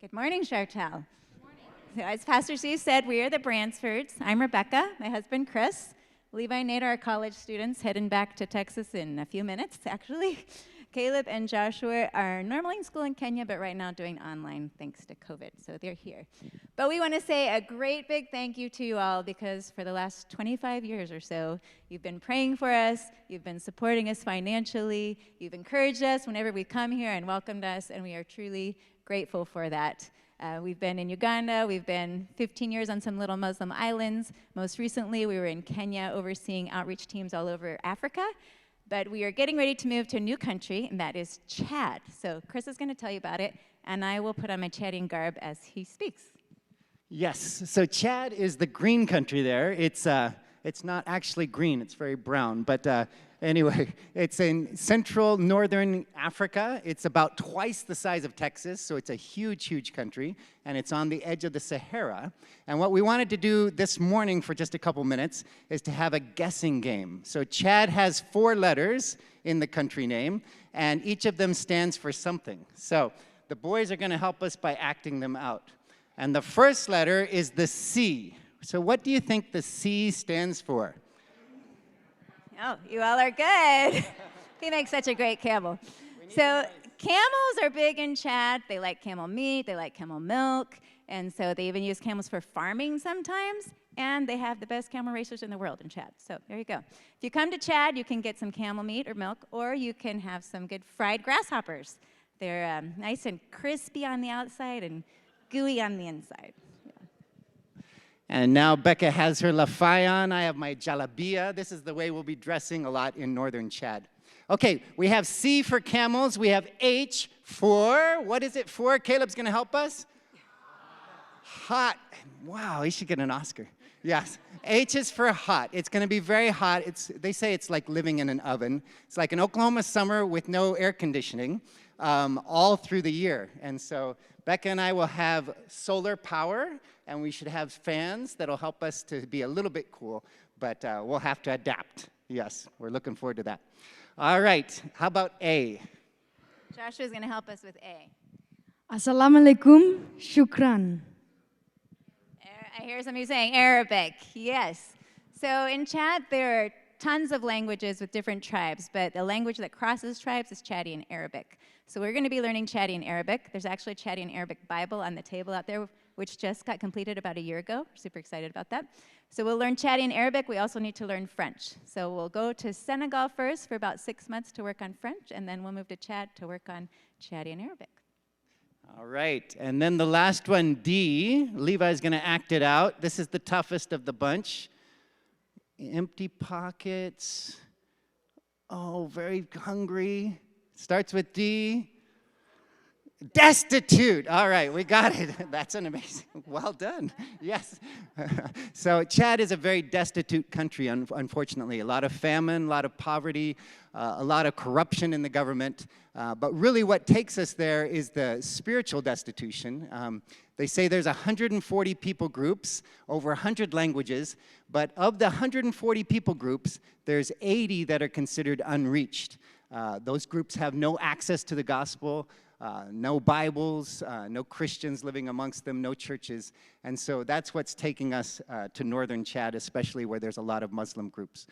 Good morning, Shartel. So as Pastor Steve said, we are the Bransfords. I'm Rebecca, my husband Chris. Levi and Nate are our college students heading back to Texas in a few minutes, actually. Caleb and Joshua are normally in school in Kenya, but right now doing online thanks to COVID, so they're here. But we want to say a great big thank you to you all because for the last 25 years or so, you've been praying for us, you've been supporting us financially, you've encouraged us whenever we come here and welcomed us, and we are truly grateful for that. We've been in Uganda, we've been 15 years on some little Muslim islands. Most recently, we were in Kenya overseeing outreach teams all over Africa. But we are getting ready to move to a new country, and that is Chad. So Chris is going to tell you about it, and I will put on my Chadian garb as he speaks. Yes, so Chad is the green country there. It's not actually green, it's very brown. But anyway, it's in central northern Africa. It's about twice the size of Texas, so it's a huge, huge country. And it's on the edge of the Sahara. And what we wanted to do this morning for just a couple minutes is to have a guessing game. So Chad has 4 letters in the country name, and each of them stands for something. So the boys are going to help us by acting them out. And the first letter is the C. So what do you think the C stands for? Oh, you all are good. He makes such a great camel. So camels are big in Chad. They like camel meat, they like camel milk, and so they even use camels for farming sometimes, and they have the best camel racers in the world in Chad. So there you go. If you come to Chad, you can get some camel meat or milk, or you can have some good fried grasshoppers. They're nice and crispy on the outside and gooey on the inside. And now Becca has her lafai on. I have my jalabia. This is the way we'll be dressing a lot in northern Chad. Okay, we have C for camels. We have H for, what is it for? Caleb's going to help us. Hot. Wow, he should get an Oscar. Yes, H is for hot. It's going to be very hot. They say it's like living in an oven. It's like an Oklahoma summer with no air conditioning all through the year. And so Becca and I will have solar power, and we should have fans that'll help us to be a little bit cool, but we'll have to adapt. Yes, we're looking forward to that. All right, how about A? Joshua's going to help us with A. Assalamualaikum, shukran. I hear some of you saying Arabic. Yes. So in Chad, there are tons of languages with different tribes, but the language that crosses tribes is Chadian Arabic. So we're going to be learning Chadian Arabic. There's actually a Chadian Arabic Bible on the table out there, which just got completed about a year ago. We're super excited about that. So we'll learn Chadian Arabic. We also need to learn French. So we'll go to Senegal first for about 6 months to work on French, and then we'll move to Chad to work on Chadian Arabic. All right, and then the last one, D. Levi's going to act it out. This is the toughest of the bunch. Empty pockets. Oh, very hungry. Starts with D. Destitute. All right, we got it. That's an amazing, well done. Yes. So Chad is a very destitute country, unfortunately. A lot of famine, a lot of poverty, a lot of corruption in the government. But really what takes us there is the spiritual destitution. They say there's 140 people groups, over 100 languages, but of the 140 people groups, there's 80 that are considered unreached. Those groups have no access to the gospel, no Bibles, no Christians living amongst them, no churches. And so that's what's taking us to northern Chad, especially where there's a lot of Muslim groups.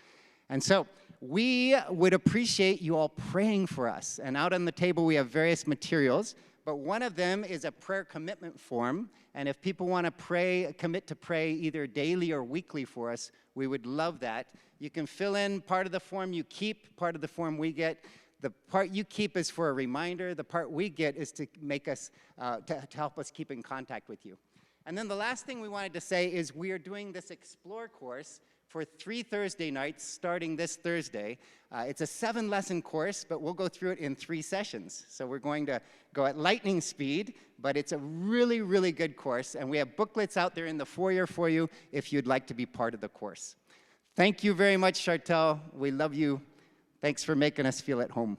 And so we would appreciate you all praying for us. And out on the table, we have various materials. But one of them is a prayer commitment form. And if people want to pray, commit to pray either daily or weekly for us, we would love that. You can fill in part of the form you keep, part of the form we get. The part you keep is for a reminder. The part we get is to make us, to help us keep in contact with you. And then the last thing we wanted to say is we are doing this Explore course for 3 Thursday nights starting this Thursday. It's a 7-lesson course, but we'll go through it in 3 sessions. So we're going to go at lightning speed, but it's a really, really good course. And we have booklets out there in the foyer for you if you'd like to be part of the course. Thank you very much, Shartel. We love you. Thanks for making us feel at home.